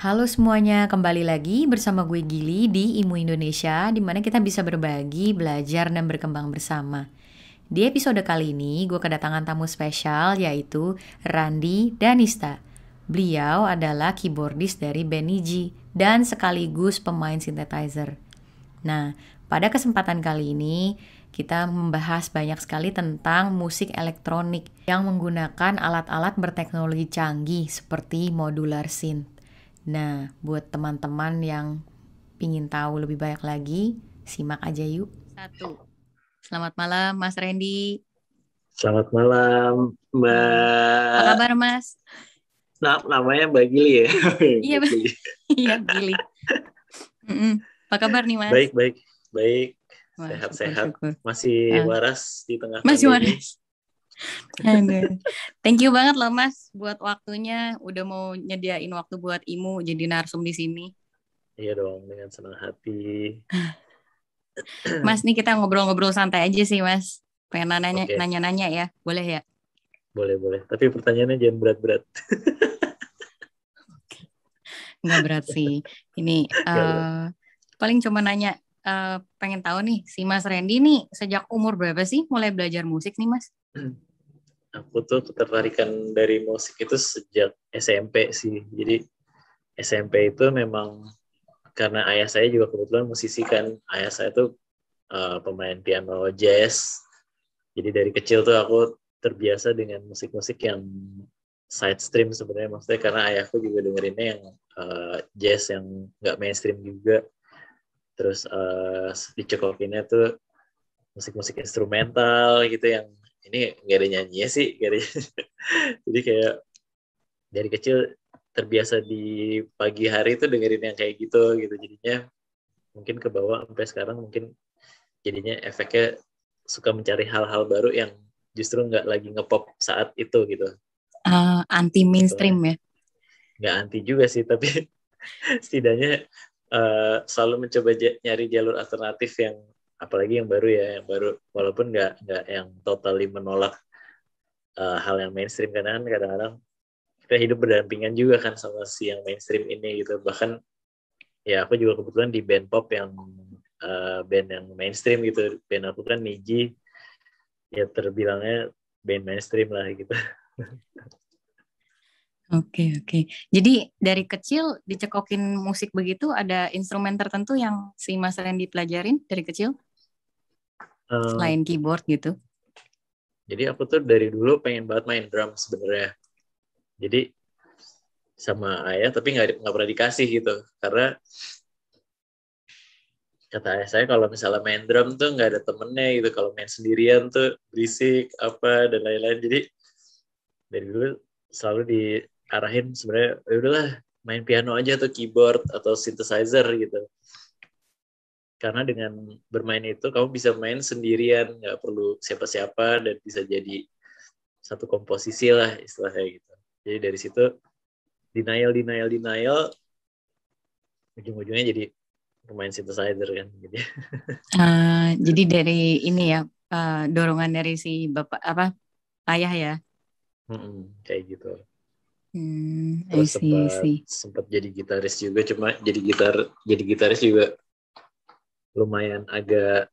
Halo semuanya, kembali lagi bersama gue Gili di Imu Indonesia, di mana kita bisa berbagi, belajar, dan berkembang bersama. Di episode kali ini, gue kedatangan tamu spesial yaitu Randi Danista. Beliau adalah keyboardis dari band Niji dan sekaligus pemain synthesizer. Nah, pada kesempatan kali ini kita membahas banyak sekali tentang musik elektronik yang menggunakan alat-alat berteknologi canggih seperti modular synth. Nah, buat teman-teman yang pingin tahu lebih banyak lagi, simak aja yuk. Satu. Selamat malam, Mas Randy. Selamat malam, Apa Mbak. kabar, Mas? Namanya Mbak Gili ya? Iya, Mbak Gili. iya, Gili. Apa kabar nih, Mas? Baik, baik, baik. Wah, Sehat-sehat. syukur-syukur. Masih waras di tengah Masih pandemi. waras. Aduh. Thank you banget loh, Mas, buat waktunya. Udah mau nyediain waktu buat Imu jadi narsum di sini. Iya dong, dengan senang hati. Mas, nih kita ngobrol-ngobrol santai aja sih, Mas. Pengen Oke, nanya-nanya ya. Boleh ya? boleh. Tapi pertanyaannya jangan berat-berat. Nggak berat sih. Ini Nggak berat. paling cuma nanya, pengen tahu nih, si Mas Randy nih sejak umur berapa sih mulai belajar musik nih, Mas? Aku tuh ketertarikan dari musik itu sejak SMP sih. Jadi SMP itu memang karena ayah saya juga kebetulan musisi kan. Ayah saya tuh pemain piano jazz. Jadi dari kecil tuh aku terbiasa dengan musik-musik yang side stream sebenarnya, maksudnya karena ayahku juga dengerinnya yang jazz yang nggak mainstream juga. Terus dicekokinnya tuh musik-musik instrumental gitu yang ini nggak ada nyanyinya sih, nggak ada. Jadi kayak dari kecil terbiasa di pagi hari tuh dengerin yang kayak gitu gitu, jadinya mungkin ke bawah sampai sekarang, mungkin jadinya efeknya suka mencari hal-hal baru yang justru nggak lagi ngepop saat itu gitu. Anti Contohnya mainstream ya. nggak anti juga sih, tapi setidaknya selalu mencoba nyari jalur alternatif yang apalagi yang baru ya, yang baru walaupun nggak yang totally menolak hal yang mainstream, karena kan kadang-kadang kita hidup berdampingan juga kan sama si yang mainstream ini gitu. Bahkan ya aku juga kebetulan di band pop yang band yang mainstream gitu. Band aku kan Niji, ya terbilangnya band mainstream lah gitu. Oke. Jadi dari kecil dicekokin musik begitu, ada instrumen tertentu yang si Mas Randy pelajarin dari kecil Uh, selain keyboard gitu? jadi aku tuh dari dulu pengen banget main drum sebenarnya. Jadi sama ayah tapi nggak pernah dikasih gitu, karena kata ayah saya kalau misalnya main drum tuh nggak ada temennya gitu, kalau main sendirian tuh berisik apa dan lain-lain. Jadi dari dulu selalu diarahin sebenarnya, ya udahlah main piano aja atau keyboard atau synthesizer gitu, karena dengan bermain itu kamu bisa main sendirian, nggak perlu siapa-siapa, dan bisa jadi satu komposisi lah istilahnya gitu. Jadi dari situ denial, ujung-ujungnya jadi pemain synthesizer kan gitu. Jadi dari ini ya, dorongan dari si bapak apa ayah ya. Kayak gitu. I Terus see, I sempat see. sempat jadi gitaris juga, cuma jadi gitaris juga lumayan agak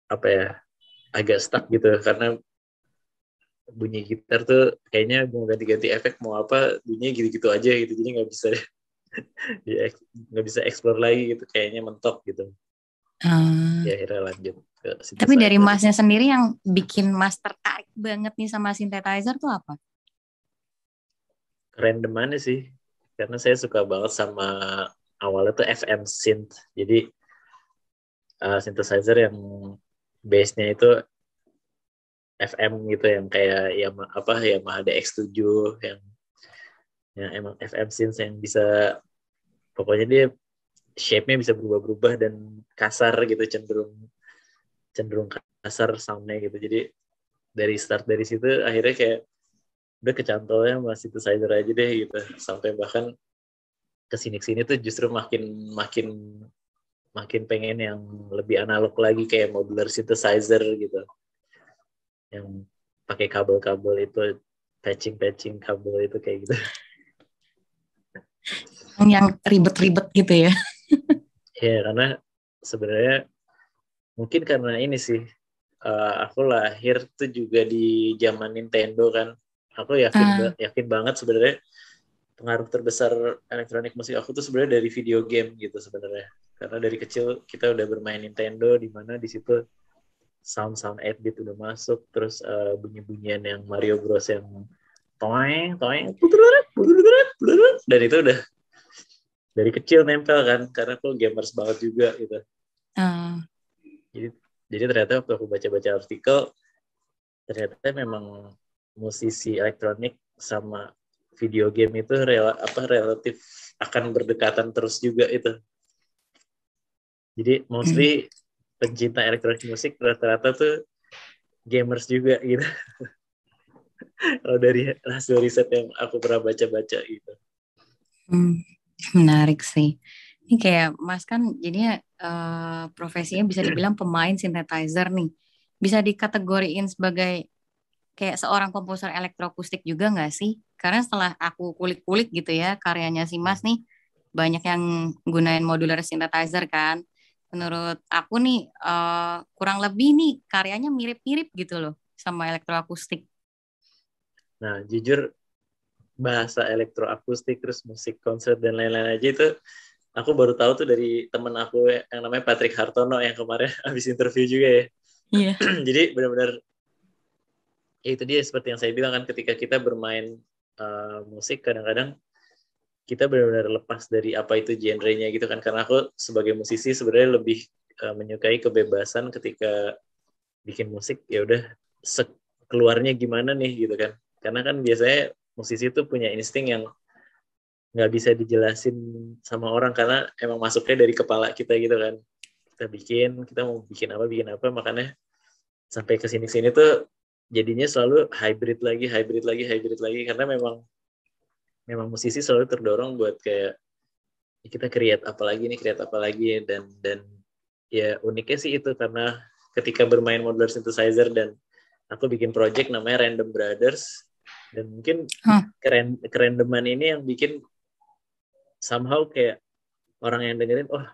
apa ya, agak stuck gitu, karena bunyi gitar tuh kayaknya mau ganti-ganti efek mau apa bunyinya gitu-gitu aja gitu, jadi nggak bisa explore lagi gitu, kayaknya mentok gitu. Ah, Ya akhirnya lanjut ke tapi dari synthesizer. Masnya sendiri yang bikin Mas tertarik banget nih sama synthesizer tuh apa? Random mana sih, karena saya suka banget sama awalnya tuh FM synth. Jadi synthesizer yang base-nya itu FM gitu, yang kayak Yamaha DX7, yang emang FM synth yang bisa, pokoknya dia shape-nya bisa berubah-berubah dan kasar gitu, cenderung cenderung kasar sound-nya gitu. Jadi dari situ akhirnya kayak udah kecantolnya sama synthesizer aja deh gitu, sampai bahkan kesini tuh justru makin makin makin pengen yang lebih analog lagi, kayak modular synthesizer gitu, yang pakai kabel-kabel itu, patching kabel itu kayak gitu. Yang ribet-ribet gitu ya. Ya karena sebenarnya mungkin karena ini sih, aku lahir tuh juga di zaman Nintendo kan. Aku Ah, yakin banget sebenarnya pengaruh terbesar elektronik musik aku tuh sebenarnya dari video game gitu sebenarnya. Karena dari kecil kita udah bermain Nintendo, di mana di situ sound 8-bit udah masuk, terus bunyi-bunyian yang Mario Bros yang toeng toeng puteruret puteruret puteruret, dan itu udah dari kecil nempel kan, karena aku gamers banget juga gitu. ah, Jadi jadi ternyata waktu aku baca-baca artikel, ternyata memang musisi elektronik sama video game itu relatif akan berdekatan terus juga itu. Jadi mm, mostly pencinta elektronik musik rata-rata tuh gamers juga gitu. Kalau dari hasil riset yang aku pernah baca-baca gitu. mm. Menarik sih. Ini kayak Mas kan jadinya profesinya bisa dibilang pemain synthesizer nih. Bisa dikategoriin sebagai kayak seorang komposer elektroakustik juga nggak sih? Karena setelah aku kulik-kulik gitu ya karyanya si Mas nih banyak yang gunain modular synthesizer kan. Menurut aku nih kurang lebih nih karyanya mirip-mirip gitu loh sama elektroakustik. Nah, jujur bahasa elektroakustik terus musik konser dan lain-lain aja itu aku baru tahu tuh dari temen aku yang namanya Patrick Hartono yang kemarin habis interview juga ya. Iya. Jadi benar-benar ya itu dia seperti yang saya bilang kan, ketika kita bermain musik kadang-kadang kita benar-benar lepas dari apa itu genrenya gitu kan, karena aku sebagai musisi sebenarnya lebih menyukai kebebasan ketika bikin musik, ya udah keluarnya gimana nih gitu kan, karena kan biasanya musisi itu punya insting yang nggak bisa dijelasin sama orang karena emang masuknya dari kepala kita gitu kan. Kita mau bikin apa, makanya sampai ke sini-sini tuh jadinya selalu hybrid lagi karena memang memang musisi selalu terdorong buat kayak kita create apa lagi, dan ya uniknya sih itu karena ketika bermain modular synthesizer dan aku bikin project namanya Random Brothers, dan mungkin Hah. kerendeman ini yang bikin somehow kayak orang yang dengerin, oh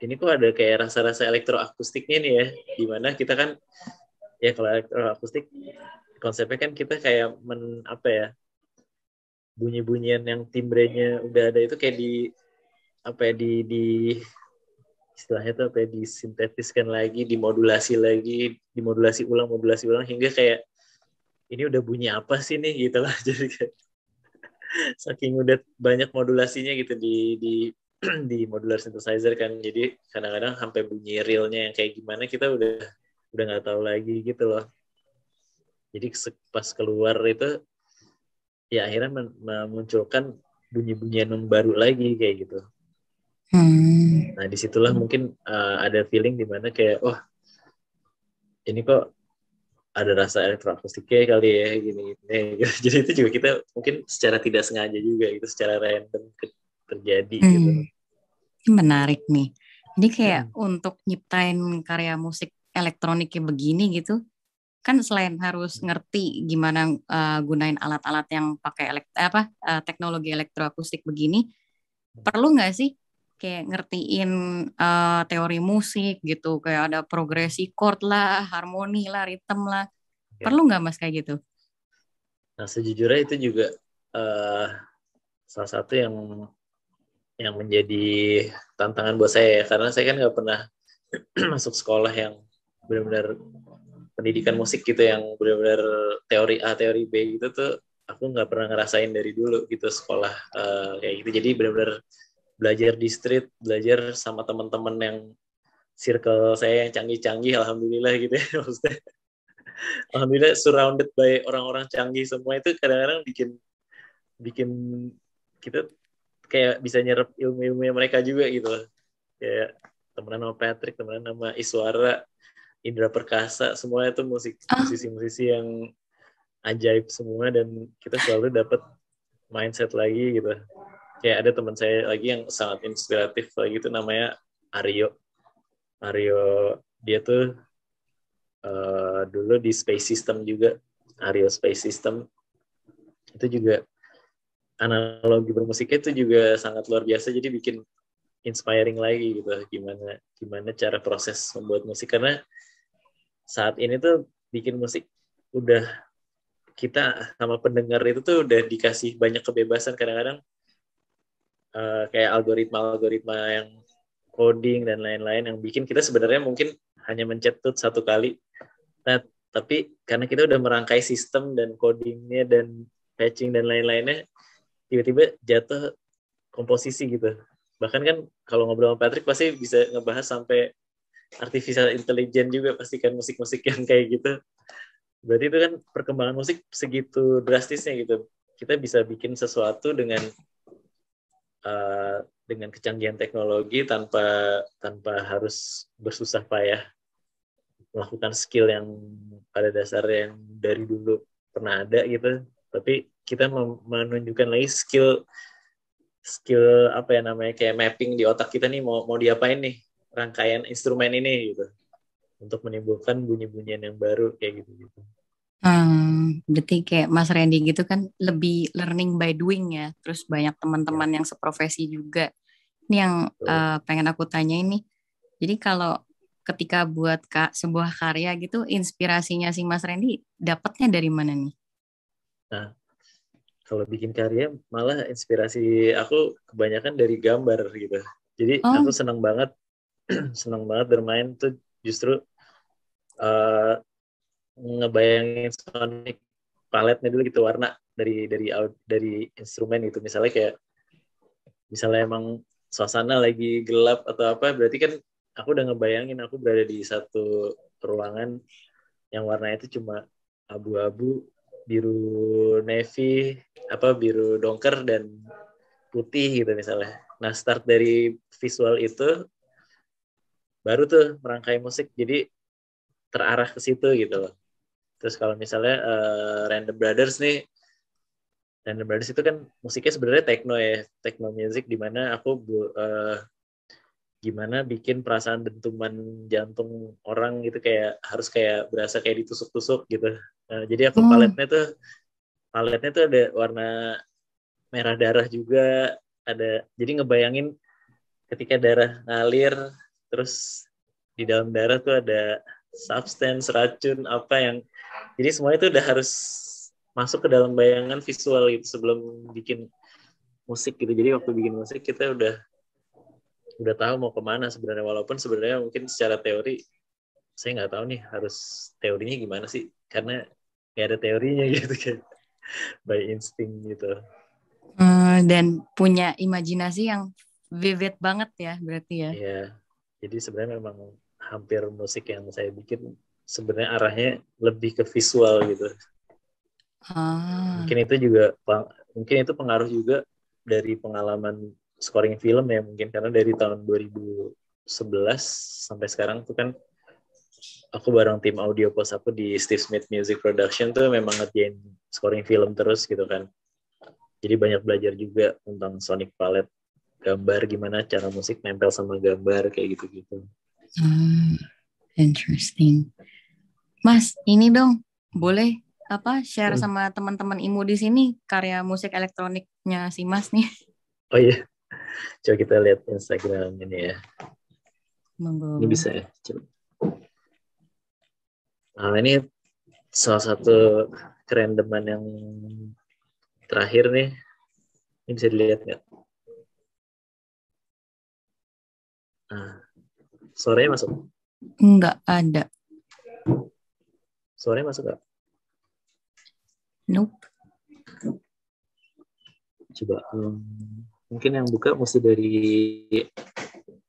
ini kok ada kayak rasa-rasa elektroakustiknya nih ya, dimana kita kan ya kalau elektroakustik konsepnya kan kita kayak apa ya, bunyi-bunyian yang timbrenya udah ada itu kayak apa ya di istilahnya tuh apa ya, disintetiskan lagi, dimodulasi ulang hingga kayak ini udah bunyi apa sih nih gitu lah. Jadi kayak saking udah banyak modulasinya gitu di di modular synthesizer kan, jadi kadang-kadang sampai bunyi realnya yang kayak gimana kita udah nggak tahu lagi gitu loh. Jadi pas keluar itu ya akhirnya memunculkan bunyi-bunyian yang baru lagi kayak gitu. Hmm. Nah disitulah mungkin ada feeling di mana kayak oh ini kok ada rasa elektroakustiknya kali ya gini, gini. Jadi itu juga kita mungkin secara tidak sengaja juga gitu, secara random terjadi gitu. Hmm. Ini menarik nih. Jadi kayak untuk nyiptain karya musik elektroniknya begini gitu, kan selain harus ngerti gimana gunain alat-alat yang pakai teknologi elektroakustik begini, perlu nggak sih kayak ngertiin teori musik gitu, kayak ada progresi chord lah, harmoni lah, ritme lah. Ya. Perlu nggak Mas kayak gitu? Nah sejujurnya itu juga uh, salah satu yang menjadi tantangan buat saya ya, karena saya kan nggak pernah masuk sekolah yang benar-benar pendidikan musik gitu, yang benar-benar teori A teori B gitu tuh aku nggak pernah ngerasain dari dulu gitu sekolah kayak gitu. Jadi benar-benar belajar di street, belajar sama teman-teman yang circle saya yang canggih-canggih, alhamdulillah gitu ya. Maksudnya alhamdulillah surrounded by orang-orang canggih semua, itu kadang-kadang bikin bikin kita kayak bisa nyerap ilmu-ilmunya mereka juga gitu loh. Kayak temenan sama Patrick, temenan sama Iswara, Indra Perkasa, semua itu Ah, musisi-musisi yang ajaib semua, dan kita selalu dapat mindset lagi gitu. Kayak ada teman saya lagi yang sangat inspiratif lagi itu namanya Aryo. Aryo dia tuh dulu di Space System juga, Aryo Space System itu juga analogi bermusiknya itu juga sangat luar biasa, jadi bikin inspiring lagi gitu, gimana cara proses membuat musik, karena saat ini tuh bikin musik udah, kita sama pendengar itu tuh udah dikasih banyak kebebasan, kadang-kadang kayak algoritma yang coding dan lain-lain yang bikin kita sebenarnya mungkin hanya mencetut satu kali. Nah, tapi karena kita udah merangkai sistem dan codingnya dan patching dan lain-lainnya, tiba-tiba jatuh komposisi gitu. Bahkan kan kalau ngobrol sama Patrick pasti bisa ngebahas sampai artificial intelligence juga, pasti kan musik-musik yang kayak gitu. Berarti itu kan perkembangan musik segitu drastisnya gitu. Kita bisa bikin sesuatu dengan kecanggihan teknologi tanpa harus bersusah payah melakukan skill yang pada dasarnya yang dari dulu pernah ada gitu, tapi kita menunjukkan lagi skill skill apa ya namanya, kayak mapping di otak kita nih, mau diapain nih rangkaian instrumen ini gitu, untuk menimbulkan bunyi-bunyian yang baru kayak gitu. Berarti kayak Mas Randy gitu kan lebih learning by doing ya. Terus banyak Ya, teman-teman yang seprofesi juga. Ini yang betul. pengen aku tanya ini. Jadi kalau ketika buat sebuah karya gitu, inspirasinya si Mas Randy dapatnya dari mana nih? Nah, kalau bikin karya malah inspirasi aku kebanyakan dari gambar gitu. Jadi aku Oh, senang banget bermain tuh justru uh, ngebayangin sonic paletnya dulu gitu, warna dari instrumen gitu. Misalnya emang suasana lagi gelap atau apa, berarti kan aku udah ngebayangin aku berada di satu ruangan yang warnanya itu cuma abu-abu, biru navy, biru dongker dan putih gitu misalnya. Nah, start dari visual itu baru tuh merangkai musik, jadi terarah ke situ gitu loh. Terus kalau misalnya Random Brothers nih, Random Brothers itu kan musiknya sebenarnya techno ya, techno music, di mana aku gimana bikin perasaan dentuman jantung orang gitu, kayak harus kayak berasa kayak ditusuk-tusuk gitu. Jadi aku oh, paletnya tuh ada warna merah darah juga, jadi ngebayangin ketika darah ngalir, terus di dalam darah tuh ada substance racun apa yang, jadi semua itu udah harus masuk ke dalam bayangan visual gitu sebelum bikin musik gitu. Jadi waktu bikin musik kita udah tahu mau kemana sebenarnya, walaupun sebenarnya mungkin secara teori saya nggak tahu nih harus teorinya gimana sih, karena nggak ada teorinya gitu kan, by instinct gitu. dan punya imajinasi yang vivid banget ya berarti ya. Ya, jadi sebenarnya memang hampir musik yang saya bikin sebenarnya arahnya lebih ke visual gitu. Ah, Mungkin itu juga mungkin itu pengaruh juga dari pengalaman scoring film ya, mungkin karena dari tahun 2011 sampai sekarang tuh kan aku bareng tim audio pos aku di Steve Smith Music Production tuh memang ngerjain scoring film terus gitu kan. Jadi banyak belajar juga tentang sonic palette, gambar, gimana cara musik nempel sama gambar kayak gitu-gitu. hmm, interesting. Mas, ini dong, boleh apa share sama teman-teman IMU di sini karya musik elektroniknya si Mas nih. Oh iya, coba kita lihat Instagram ini ya. Ini Monggo. bisa ya, coba. Nah, ini salah satu kerandoman yang terakhir nih. Ini bisa dilihat nggak? Nah, suaranya masuk. Enggak ada. Suaranya masuk nggak? Nope. Coba. Mungkin yang buka mesti dari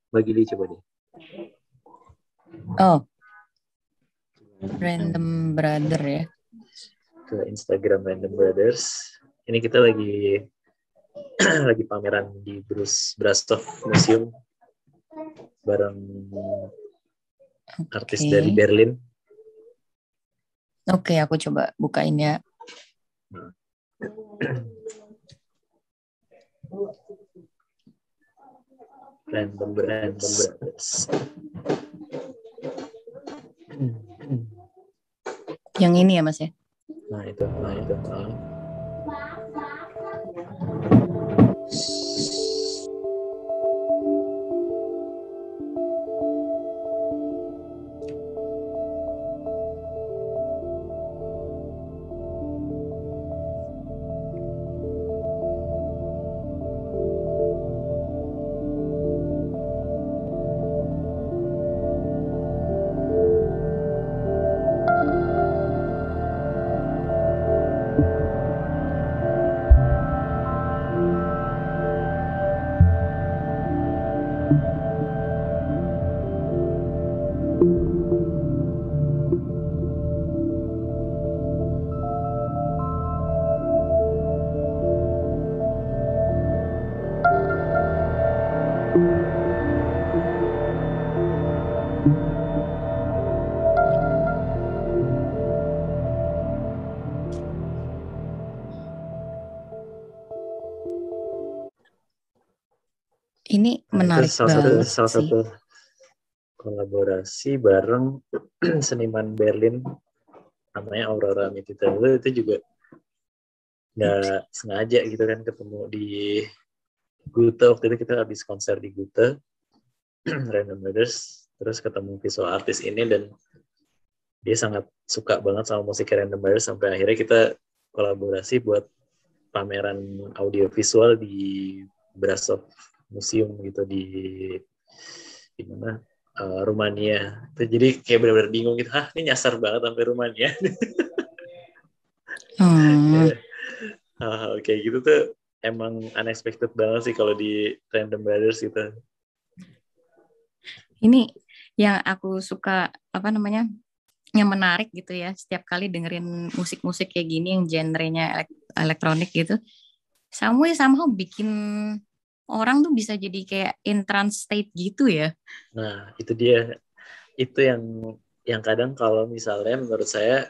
Bagili, coba deh. Oh, Random Brother ya. Ke Instagram Random Brothers. Ini kita lagi lagi pameran di Brasov Museum bareng artis Oke. dari Berlin. Oke, aku coba bukain ya. Random Brothers. Yang ini ya, Mas ya. Nah itu. Ini Nah, itu menarik banget salah sih. satu kolaborasi bareng seniman Berlin namanya Aurora Mititelu. Itu juga nggak sengaja gitu kan ketemu di Gute. Waktu itu kita habis konser di Gute, Random Brothers, terus ketemu visual artis ini dan dia sangat suka banget sama musik Random Brothers sampai akhirnya kita kolaborasi buat pameran audiovisual di Brasov Museum gitu di mana Rumania. Jadi kayak benar-benar bingung gitu, ini nyasar banget sampai Rumania. Hmm, Kayak gitu tuh emang unexpected banget sih kalau di Random Brothers gitu. ini yang aku suka apa namanya? Yang menarik gitu ya. Setiap kali dengerin musik-musik kayak gini yang genrenya elektronik gitu, somehow bikin orang tuh bisa jadi kayak in trance state gitu ya. Nah, itu dia. Itu yang kadang kalau misalnya menurut saya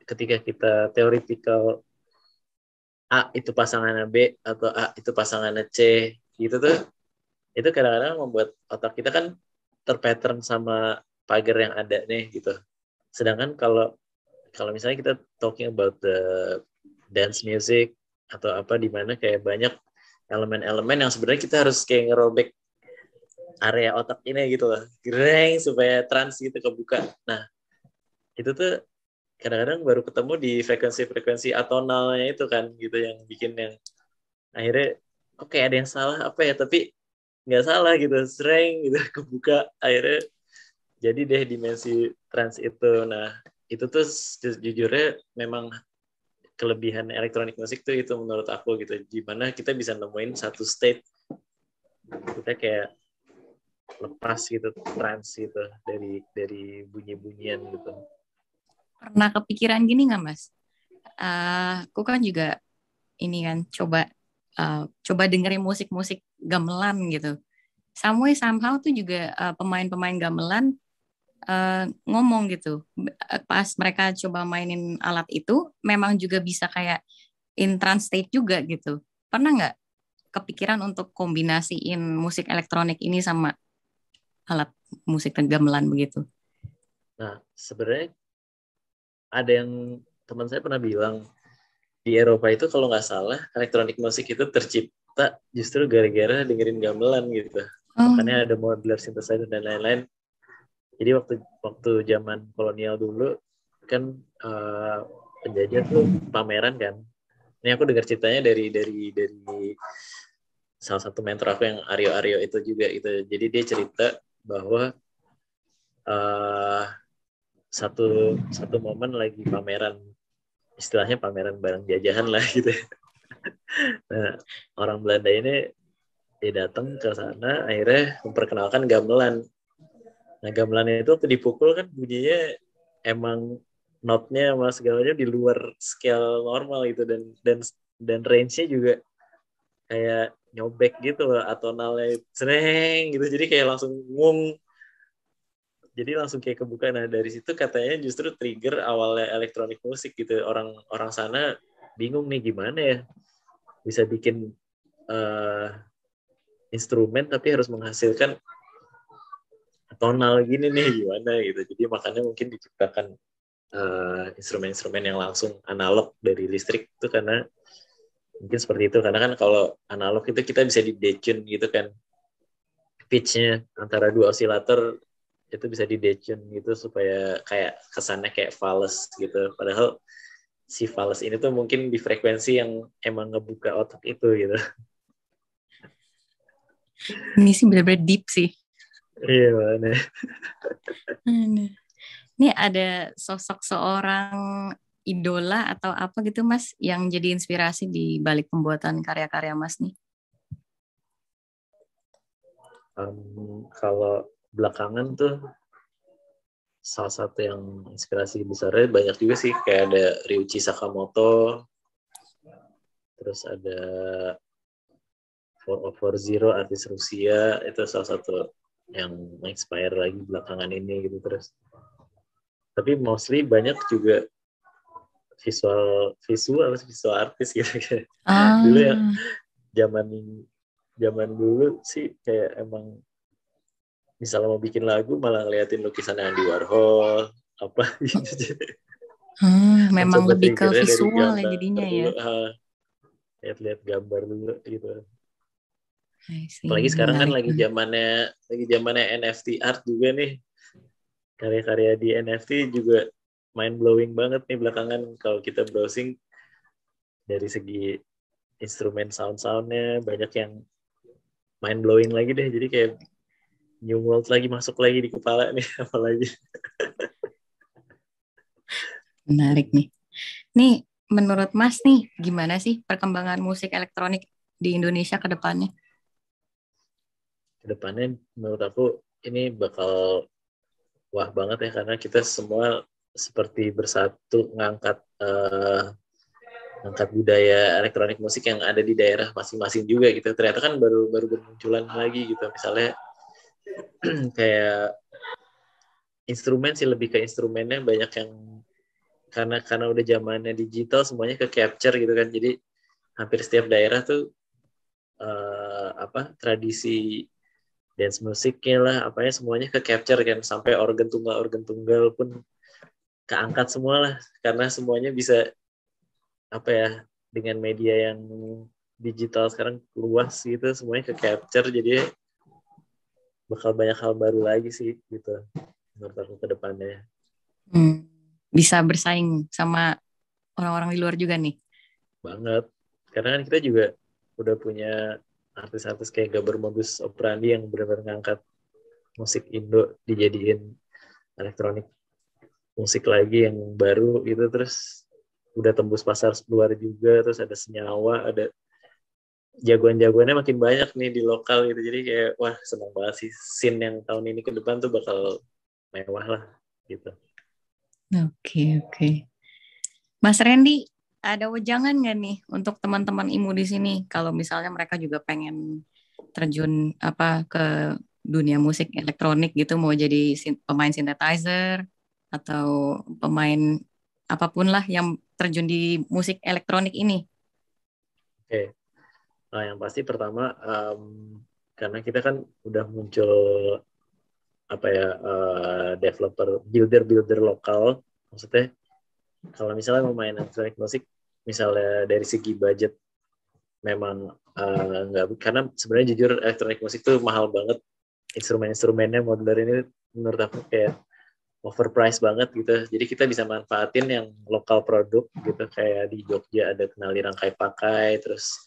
ketika kita theoretical A itu pasangannya B atau A itu pasangannya C gitu tuh, itu kadang-kadang membuat otak kita kan terpattern sama pagar yang ada nih gitu. Sedangkan kalau kalau misalnya kita talking about the dance music atau apa di mana kayak banyak elemen-elemen yang sebenarnya kita harus kayak ngerobek area otak ini gitu loh, gereng supaya trans gitu kebuka. Nah, itu tuh kadang-kadang baru ketemu di frekuensi-frekuensi atonalnya itu kan gitu yang bikin yang akhirnya oke ada yang salah apa ya, tapi nggak salah gitu, sering gitu kebuka akhirnya jadi deh dimensi trans itu. Nah, itu tuh jujurnya memang kelebihan elektronik musik tuh itu menurut aku gitu, gimana kita bisa nemuin satu state kita kayak lepas gitu, trans gitu dari bunyi-bunyian gitu. Pernah kepikiran gini nggak Mas? Aku kan juga ini kan coba dengerin musik-musik gamelan gitu. Somehow tuh juga pemain-pemain gamelan ngomong gitu. Pas mereka coba mainin alat itu, memang juga bisa kayak in trance state juga gitu. Pernah nggak kepikiran untuk kombinasiin musik elektronik ini sama alat musik gamelan begitu? Nah, sebenarnya ada yang teman saya pernah bilang di Eropa itu kalau nggak salah elektronik musik itu tercipta justru gara-gara dengerin gamelan gitu. Oh, Makanya ada modular synthesizer dan lain-lain. Jadi waktu waktu zaman kolonial dulu kan penjajah tuh pameran kan. Ini aku dengar ceritanya dari salah satu mentor aku yang Aryo Aryo itu juga itu. Jadi dia cerita bahwa uh, satu satu momen lagi pameran, istilahnya pameran barang jajahan lah gitu. Nah, orang Belanda ini dia datang ke sana akhirnya memperkenalkan gamelan. Nah, gamelan itu waktu dipukul kan bunyinya emang notnya sama segalanya di luar scale normal gitu, dan range-nya juga kayak nyobek gitu loh, atonalnya sering gitu, jadi kayak langsung ngung, jadi langsung kayak kebuka. Nah, dari situ katanya justru trigger awalnya elektronik musik gitu, orang sana bingung nih gimana ya bisa bikin uh, instrumen tapi harus menghasilkan tonal gini nih gimana gitu. Jadi makanya mungkin diciptakan instrumen-instrumen yang langsung analog dari listrik itu karena mungkin seperti itu, karena kan kalau analog itu kita bisa di detune gitu kan, pitch-nya antara dua osilator itu bisa di detune gitu supaya kayak kesannya kayak fals gitu, padahal si fals ini tuh mungkin di frekuensi yang emang ngebuka otak itu gitu. ini sih bener-bener deep sih. Iya mana. Ini ada sosok seorang idola atau apa gitu Mas yang jadi inspirasi di balik pembuatan karya-karya Mas nih? Kalau belakangan tuh salah satu yang inspirasi besarnya banyak juga sih, kayak ada Ryuichi Sakamoto, terus ada 404 artis Rusia, itu salah satu yang inspire lagi belakangan ini gitu. Terus tapi mostly banyak juga visual visual visual artis gitu. Dulu ya Ah, zaman zaman dulu sih kayak emang misalnya mau bikin lagu malah ngeliatin lukisan Andy Warhol apa gitu. Memang Mencoba lebih ke triggernya dari visual ya gambar jadinya ya. dulu, lihat-lihat gambar dulu gitu. I see, Apalagi sekarang kan menarik. lagi zamannya NFT art juga nih, karya-karya di NFT juga mind blowing banget nih belakangan kalau kita browsing dari segi instrumen soundnya banyak yang mind blowing lagi deh, jadi kayak new world lagi masuk lagi di kepala nih apalagi. Menarik nih. Nih, menurut Mas nih, gimana sih perkembangan musik elektronik di Indonesia ke depannya? Kedepannya menurut aku ini bakal wah banget ya karena kita semua seperti bersatu ngangkat budaya elektronik musik yang ada di daerah masing-masing juga gitu. Ternyata kan baru baru bermunculan lagi gitu. Misalnya kayak instrumen sih, lebih ke instrumennya banyak yang karena udah zamannya digital semuanya ke capture gitu kan. Jadi hampir setiap daerah tuh tradisi dance musiknya lah apanya semuanya ke capture kan, sampai organ tunggal pun keangkat semua lah karena semuanya bisa apa ya, dengan media yang digital sekarang luas gitu semuanya ke capture, jadi bakal banyak hal baru lagi sih gitu menurut aku ke depannya. Hmm, bisa bersaing sama orang-orang di luar juga nih. Banget karena kan kita juga udah punya artis-artis kayak Gabor Magus Operandi yang benar-benar ngangkat musik Indo dijadiin elektronik musik lagi yang baru gitu, terus udah tembus pasar luar juga, terus ada Senyawa, ada jagoan-jagoannya makin banyak nih di lokal gitu, jadi kayak wah seneng banget sih scene yang tahun ini ke depan tuh bakal mewah lah gitu. Oke, oke. Mas Randy, ada wejangan nggak nih untuk teman-teman IMU di sini kalau misalnya mereka juga pengen terjun apa ke dunia musik elektronik gitu, mau jadi pemain synthesizer atau pemain apapun lah yang terjun di musik elektronik ini. Oke, nah yang pasti pertama karena kita kan udah muncul apa ya, developer builder lokal, maksudnya kalau misalnya mau main elektronik musik misalnya dari segi budget memang nggak, karena sebenarnya jujur elektronik musik tuh mahal banget, instrumen-instrumennya modular ini menurut aku kayak overpriced banget gitu, jadi kita bisa manfaatin yang lokal produk gitu, kayak di Jogja ada Kenali Rangkai Pakai, terus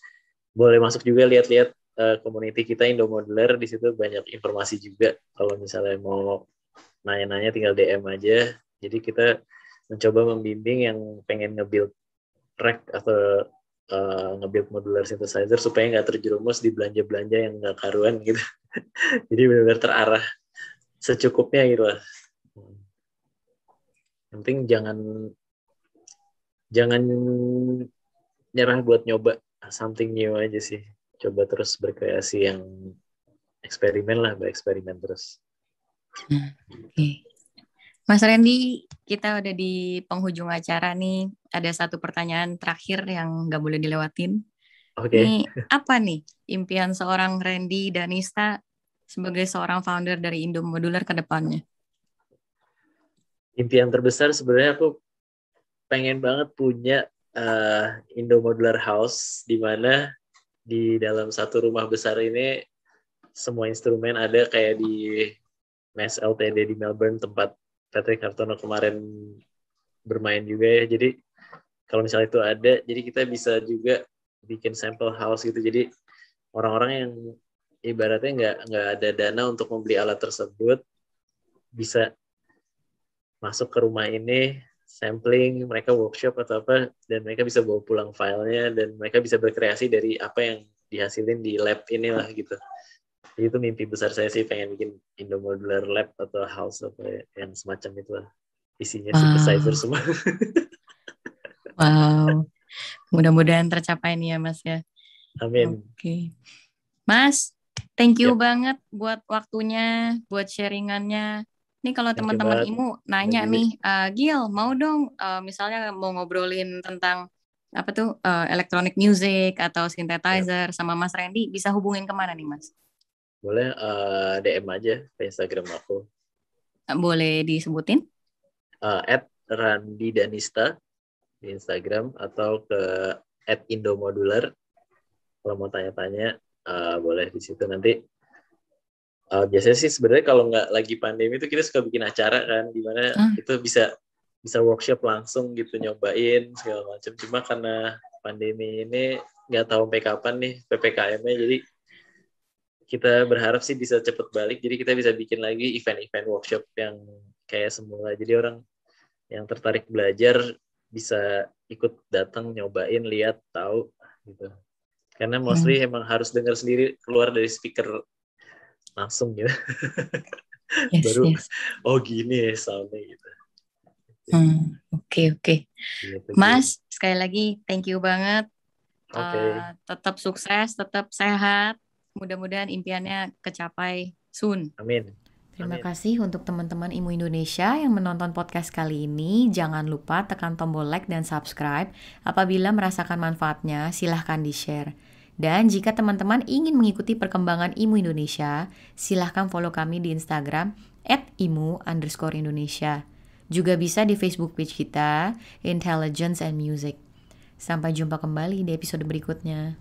boleh masuk juga lihat-lihat community kita Indo Modular, di situ banyak informasi juga, kalau misalnya mau nanya-nanya tinggal DM aja, jadi kita mencoba membimbing yang pengen nge-build rack atau nge-build modular synthesizer supaya nggak terjerumus di belanja-belanja yang nggak karuan gitu. Jadi benar-benar terarah secukupnya gitu lah. Yang penting jangan jangan nyerah buat nyoba something new aja sih. Coba terus berkreasi yang eksperimen lah, bereksperimen terus. Nah, oke. Mas Randy, kita udah di penghujung acara nih. Ada satu pertanyaan terakhir yang nggak boleh dilewatin. Oke, Nih, apa nih impian seorang Randy Danista sebagai seorang founder dari Indo Modular ke depannya? impian terbesar sebenarnya aku pengen banget punya Indo Modular House, di mana di dalam satu rumah besar ini semua instrumen ada, kayak di Mes LTD di Melbourne tempat Patrick Hartono kemarin bermain juga ya. Jadi kalau misalnya itu ada, jadi kita bisa juga bikin sampel house gitu. Jadi orang-orang yang ibaratnya nggak ada dana untuk membeli alat tersebut bisa masuk ke rumah ini, sampling, mereka workshop atau apa, dan mereka bisa bawa pulang filenya, dan mereka bisa berkreasi dari apa yang dihasilin di lab inilah gitu. Jadi itu mimpi besar saya sih, pengen bikin Indo Modular Lab atau house apa ya, yang semacam itu lah. Isinya synthesizer Wow, semua. wow. Mudah-mudahan tercapai nih ya Mas ya. Amin. Oke. Mas, thank you Yap, banget buat waktunya, buat sharingannya. Nih kalau thank you teman-teman banget IMU Mbak nanya Gili. nih, Gil mau dong misalnya mau ngobrolin tentang apa tuh electronic music atau synthesizer sama Mas Randy, bisa hubungin kemana nih Mas? Boleh DM aja ke Instagram aku. Boleh disebutin? @randidanista di Instagram atau ke @indomodular. Kalau mau tanya-tanya boleh di situ nanti. Biasanya sih sebenarnya kalau nggak lagi pandemi itu kita suka bikin acara kan, dimana itu bisa workshop langsung gitu, nyobain segala macam. Cuma karena pandemi ini nggak tahu sampai kapan nih PPKM-nya, jadi kita berharap sih bisa cepet balik. Jadi kita bisa bikin lagi event-event workshop yang kayak semula. Jadi orang yang tertarik belajar bisa ikut datang, nyobain, lihat, tahu gitu. Karena mostly emang harus dengar sendiri keluar dari speaker langsung gitu. Yes, Baru yes. oh gini ya soundnya gitu. Oke. Gitu, Mas, sekali lagi thank you banget. Oke. Tetap sukses, tetap sehat. Mudah-mudahan impiannya kecapai soon. Amin. Terima Amin. kasih untuk teman-teman IMU Indonesia yang menonton podcast kali ini. Jangan lupa tekan tombol like dan subscribe. Apabila merasakan manfaatnya, silahkan di-share. Dan jika teman-teman ingin mengikuti perkembangan IMU Indonesia, silahkan follow kami di Instagram @imu_Indonesia. Juga bisa di Facebook page kita, Intelligence and Music. Sampai jumpa kembali di episode berikutnya.